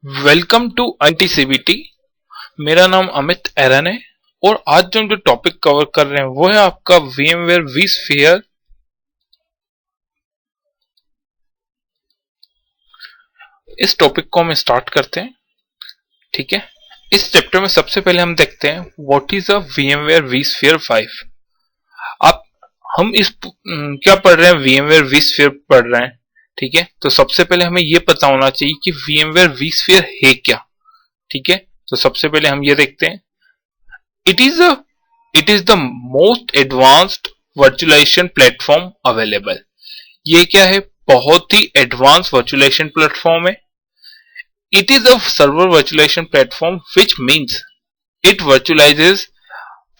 Welcome to ITCBT। मेरा नाम अमित एरन है और आज हम जो टॉपिक कवर कर रहे हैं वो है आपका VMware vSphere। इस टॉपिक को हम स्टार्ट करते हैं। ठीक है, इस चैप्टर में सबसे पहले हम देखते हैं what is a VMware vSphere 5। आप हम क्या पढ़ रहे हैं, VMware vSphere पढ़ रहे हैं। ठीक है, तो सबसे पहले हमें यह पता होना चाहिए कि VMware vSphere है क्या। ठीक है, तो सबसे पहले हम ये देखते हैं, it is the most advanced virtualisation platform available. ये क्या है, बहुत ही एडवांस वर्चुअलाइजेशन प्लेटफॉर्म है। It is a server virtualisation platform which means it virtualises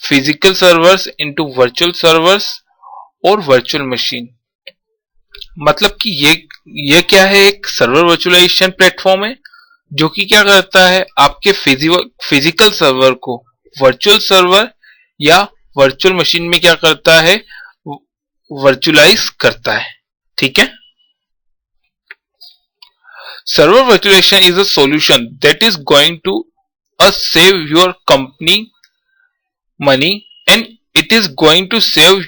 physical servers into virtual servers और वर्चुअल मशीन। मतलब कि ये क्या है, एक सर्वर वर्चुअलाइजेशन प्लेटफॉर्म है जो कि क्या करता है, आपके फिजिकल सर्वर को वर्चुअल सर्वर या वर्चुअल मशीन में क्या करता है, वर्चुअलाइज करता है। ठीक है, server virtualization is a solution that is going to save your company money and it is going to save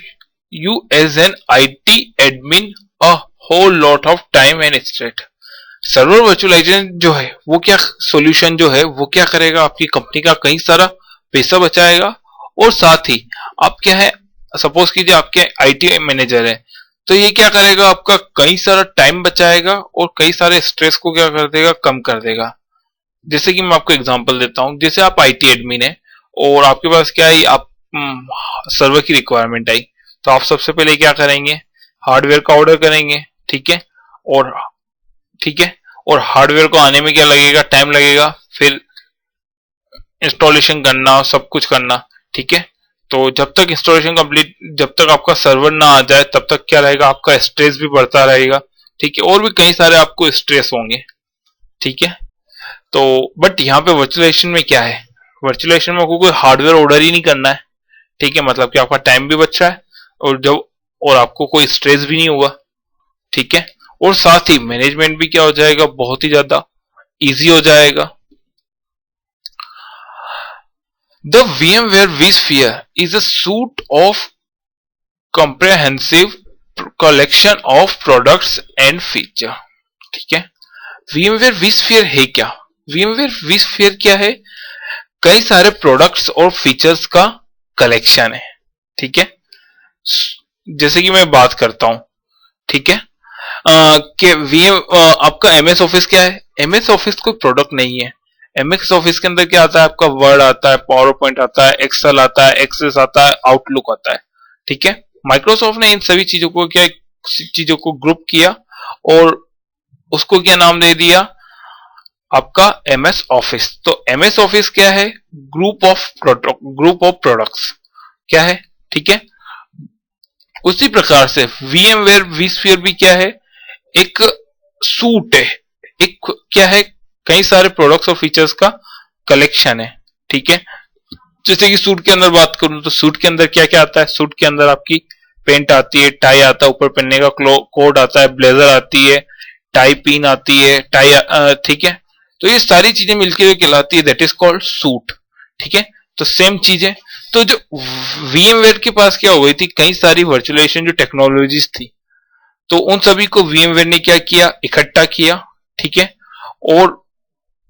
you as an IT admin a whole lot of time and stress। Server virtualization जो है वो क्या solution जो है वो क्या करेगा, आपकी कंपनी का कई सारा पैसा बचाएगा और साथ ही आप क्या है, सपोज कीजिए आपके IT मैनेजर है, तो ये क्या करेगा, आपका कई सारा टाइम बचाएगा और कई सारे स्ट्रेस को क्या कर देगा, कम कर देगा। जैसे कि मैं आपको एग्जांपल देता हूं, जैसे आप IT एडमिन है और आपके पास क्या है, आप सर्वर की रिक्वायरमेंट आई, तो आप सबसे पहले क्या करेंगे, हार्डवेयर का ऑर्डर करेंगे। ठीक है, और ठीक है, और हार्डवेयर को आने में क्या लगेगा, टाइम लगेगा, फिर इंस्टॉलेशन करना, सब कुछ करना। ठीक है, तो जब तक इंस्टॉलेशन कंप्लीट, जब तक आपका सर्वर ना आ जाए तब तक क्या रहेगा, आपका स्ट्रेस भी बढ़ता रहेगा। ठीक है, और भी कई सारे आपको स्ट्रेस होंगे। ठीक है, तो बट यहाँ पे वर्चुअलाइजेशन में क्या है, वर्चुअलाइजेशन में आपको कोई हार्डवेयर ऑर्डर ही नहीं करना है। ठीक है, मतलब कि आपका टाइम भी बच रहा है और आपको कोई स्ट्रेस भी नहीं होगा। ठीक है, और साथ ही मैनेजमेंट भी क्या हो जाएगा, बहुत ही ज्यादा इजी हो जाएगा। The VMware vSphere is a suite of comprehensive collection of products and feature। ठीक है, VMware vSphere है क्या, VMware vSphere क्या है, कई सारे प्रोडक्ट्स और फीचर्स का कलेक्शन है। ठीक है, जैसे कि मैं बात करता हूं, ठीक है, कि आपका MS ऑफिस क्या है, MS ऑफिस कोई प्रोडक्ट नहीं है। MS ऑफिस के अंदर क्या आता है, आपका वर्ड आता है, पावर पॉइंट आता है, एक्सेल आता है, एक्सेस आता है, आउटलुक आता है। ठीक है, माइक्रोसॉफ्ट ने इन सभी चीजों को क्या, चीजों को ग्रुप किया और उसको क्या नाम दे दिया, आपका MS ऑफिस। तो MS ऑफिस क्या है, ग्रुप ऑफ प्रोडक्ट्स क्या है। ठीक है, उसी प्रकार से VMware vSphere भी क्या है, एक सूट है, एक क्या है, कई सारे प्रोडक्ट्स और फीचर्स का कलेक्शन है। ठीक है, जैसे कि सूट के अंदर बात करूं तो सूट के अंदर क्या क्या आता है, सूट के अंदर आपकी पेंट आती है, टाई आता है, ऊपर पहनने का कोट आता है, ब्लेजर आती है, टाई पिन आती है, ठीक है, तो ये सारी चीजें मिलकर जो कहलाती है दैट इज कॉल्ड सूट। ठीक है, तो सेम चीज है। तो जो VMware के पास क्या हो गई थी, कई सारी वर्चुअलाइजेशन जो टेक्नोलॉजीज थी, तो उन सभी को VMware ने क्या किया, इकट्ठा किया। ठीक है, और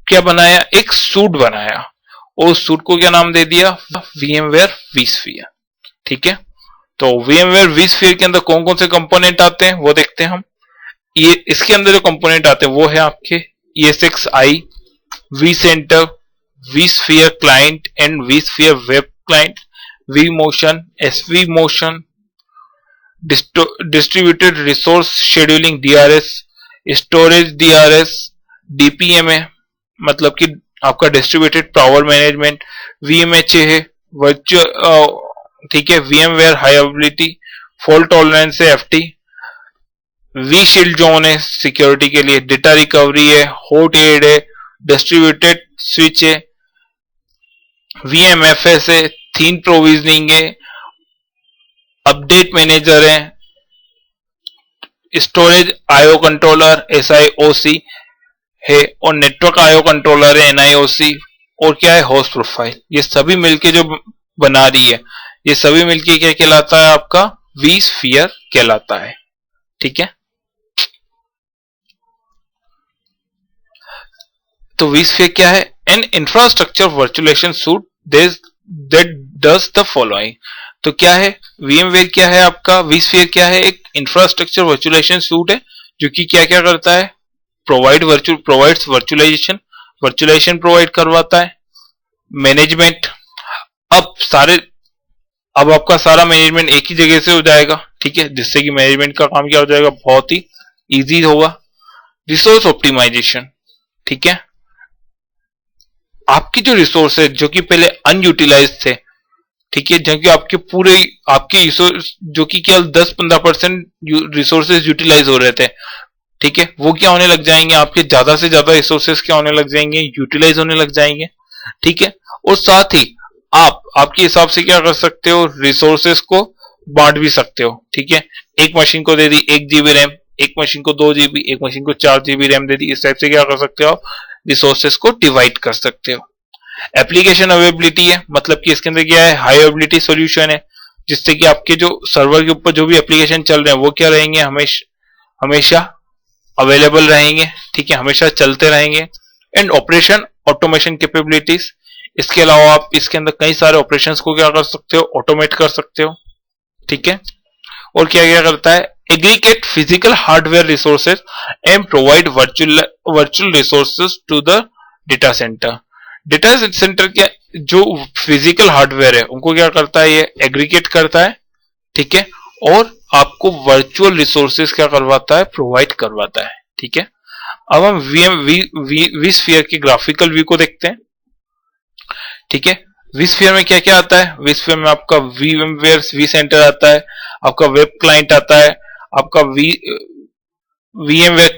क्या बनाया, एक सूट बनाया और उस सूट को क्या नाम दे दिया, VMware vSphere। ठीक है, तो VMware vSphere के अंदर कौन कौन से कंपोनेंट आते हैं वो देखते हैं हम। ये इसके अंदर जो कंपोनेंट आते हैं वो है आपके ESXi, vCenter, vSphere client and vSphere web client, vMotion, SVMotion, distributed resource scheduling DRS, storage DRS, DPMA मतलब कि आपका डिस्ट्रीब्यूटेड पावर मैनेजमेंट, VMHA है, वर्चुअल, ठीक है, VMware high availability, fault tolerance है FT, vShield जोन है सिक्योरिटी के लिए, डेटा रिकवरी है, हॉट एड है, डिस्ट्रीब्यूटेड स्विच है, VMFS है, थीम प्रोविजनिंग है, अपडेट मैनेजर है, स्टोरेज IO कंट्रोलर SIOC है, और नेटवर्क आईओ कंट्रोलर है NIOC, और क्या है होस्ट प्रोफाइल। ये सभी मिलके जो बना रही है, ये सभी मिलके क्या कहलाता है, आपका vSphere कहलाता है। ठीक है, तो vSphere क्या है, an infrastructure virtualization suite that does the following. तो क्या है VMware, क्या है आपका vSphere, क्या है एक इंफ्रास्ट्रक्चर वर्चुअलाइजेशन सूट है जो कि क्या क्या करता है, प्रोवाइड्स वर्चुअलाइजेशन प्रोवाइड करवाता है, मैनेजमेंट। अब आपका सारा मैनेजमेंट एक ही जगह से हो जाएगा। ठीक है, जिससे कि मैनेजमेंट का काम क्या हो जाएगा, बहुत ही इजी होगा। रिसोर्स ऑप्टिमाइजेशन, ठीक है, आपकी जो रिसोर्स है जो कि पहले अनयूटिलाइज थे, ठीक है, जो कि आपके रिसोर्स जो कि केवल 10-15% रिसोर्सेज यूटिलाइज हो रहे थे, ठीक है, वो क्या होने लग जाएंगे, आपके ज्यादा से ज्यादा रिसोर्सेज क्या होने लग जाएंगे, यूटिलाइज होने लग जाएंगे। ठीक है, और साथ ही आपके हिसाब से क्या कर सकते हो, रिसोर्सेज को बांट भी सकते हो। ठीक है, एक मशीन को दे दी 1 GB रैम, एक मशीन को 2 GB, एक मशीन को 4 GB रैम दे दी। इस टाइप से क्या कर सकते हो, रिसोर्सेज को डिवाइड कर सकते हो। एप्लीकेशन अवेलेबिलिटी है, मतलब कि इसके अंदर क्या है, हाई अवेलेबिलिटी सॉल्यूशन है, जिससे कि आपके जो सर्वर के ऊपर जो भी एप्लीकेशन चल रहे हैं वो क्या रहेंगे, हमेशा अवेलेबल रहेंगे। ठीक है, हमेशा चलते रहेंगे। एंड ऑपरेशन ऑटोमेशन कैपेबिलिटीज, इसके अलावा आप इसके अंदर कई सारे ऑपरेशंस को क्या कर सकते हो, ऑटोमेट कर सकते हो। ठीक है, और क्या क्या करता है, aggregate physical hardware resources and provide virtual resources to the data centre. Data centre क्या, जो फिजिकल हार्डवेयर है उनको क्या करता है, ये एग्रीगेट करता है। ठीक है, और आपको वर्चुअल रिसोर्सेज क्या करवाता है, प्रोवाइड करवाता है। ठीक है, अब हम vSphere के ग्राफिकल व्यू को देखते हैं। ठीक है, vSphere में क्या क्या आता है, vSphere में आपका VMware vCenter आता है, आपका वेब क्लाइंट आता है, आपका VMware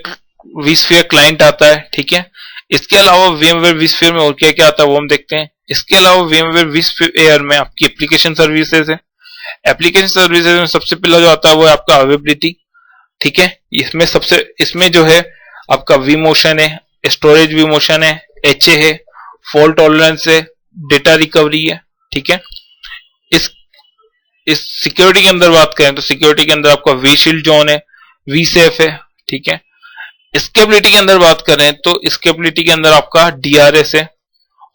vSphere क्लाइंट आता है। ठीक है, इसके अलावा VMware vSphere में और क्या क्या आता है वो हम देखते हैं। इसके अलावा VMware vSphere में आपकी एप्लीकेशन सर्विसेज है। एप्लीकेशन सर्विसेज में सबसे पहला जो आता है वो है आपका अवेलेबिलिटी। ठीक है, इसमें जो है आपका vMotion है, स्टोरेज vMotion है, HA है, फॉल्ट टॉलरेंस है, डेटा रिकवरी है। ठीक है, इस सिक्योरिटी के अंदर बात करें तो सिक्योरिटी के अंदर आपका vShield जोन है, vSafe है। ठीक है, स्केलेबिलिटी के अंदर बात करें तो स्केलेबिलिटी के अंदर आपका DRS है,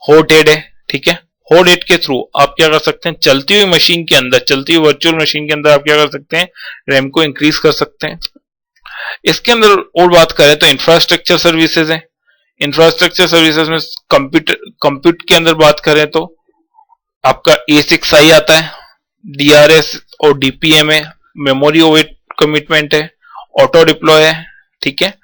हॉटहेड है। ठीक है, हॉटहेड के थ्रू आप क्या कर सकते हैं, चलती हुई मशीन के अंदर, चलती हुई वर्चुअल मशीन के अंदर आप क्या कर सकते हैं, रैम को इंक्रीज कर सकते हैं। इसके अंदर और बात करें तो इंफ्रास्ट्रक्चर सर्विसेज है। इंफ्रास्ट्रक्चर सर्विसेज में कंप्यूट के अंदर बात करें तो आपका A6i आता है, DRS और DPM है, मेमोरी ओवरहेड कमिटमेंट है, ऑटो डिप्लॉय है। ठीक है,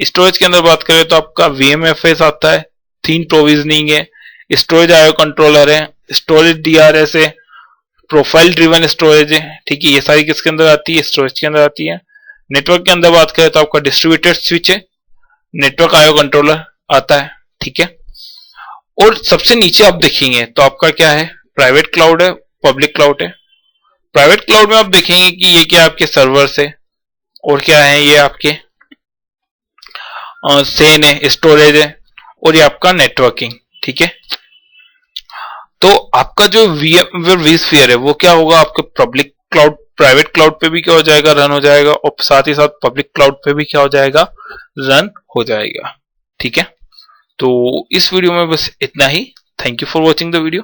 स्टोरेज के अंदर बात करें तो आपका VMFS आता है, थीम प्रोविजनिंग है, स्टोरेज आईओ कंट्रोलर है, स्टोरेज DRS है, प्रोफाइल ड्रिवन स्टोरेज है। ठीक है, ये सारी किसके अंदर आती है, स्टोरेज के अंदर आती है। नेटवर्क के अंदर बात करें तो आपका डिस्ट्रीब्यूटेड स्विच है, नेटवर्क आईओ कंट्रोलर आता है। ठीक है, और सबसे नीचे आप देखेंगे तो आपका क्या है, प्राइवेट क्लाउड है, पब्लिक क्लाउड है। प्राइवेट क्लाउड में आप देखेंगे कि ये क्या आपके सर्वर्स है, और क्या है, ये आपके सेन है, स्टोरेज है, और ये आपका नेटवर्किंग। ठीक है, तो आपका जो vSphere है वो क्या होगा, आपके पब्लिक क्लाउड, प्राइवेट क्लाउड पे भी क्या हो जाएगा, रन हो जाएगा, और साथ ही साथ पब्लिक क्लाउड पे भी क्या हो जाएगा, रन हो जाएगा। ठीक है, तो इस वीडियो में बस इतना ही। Thank you for watching the video.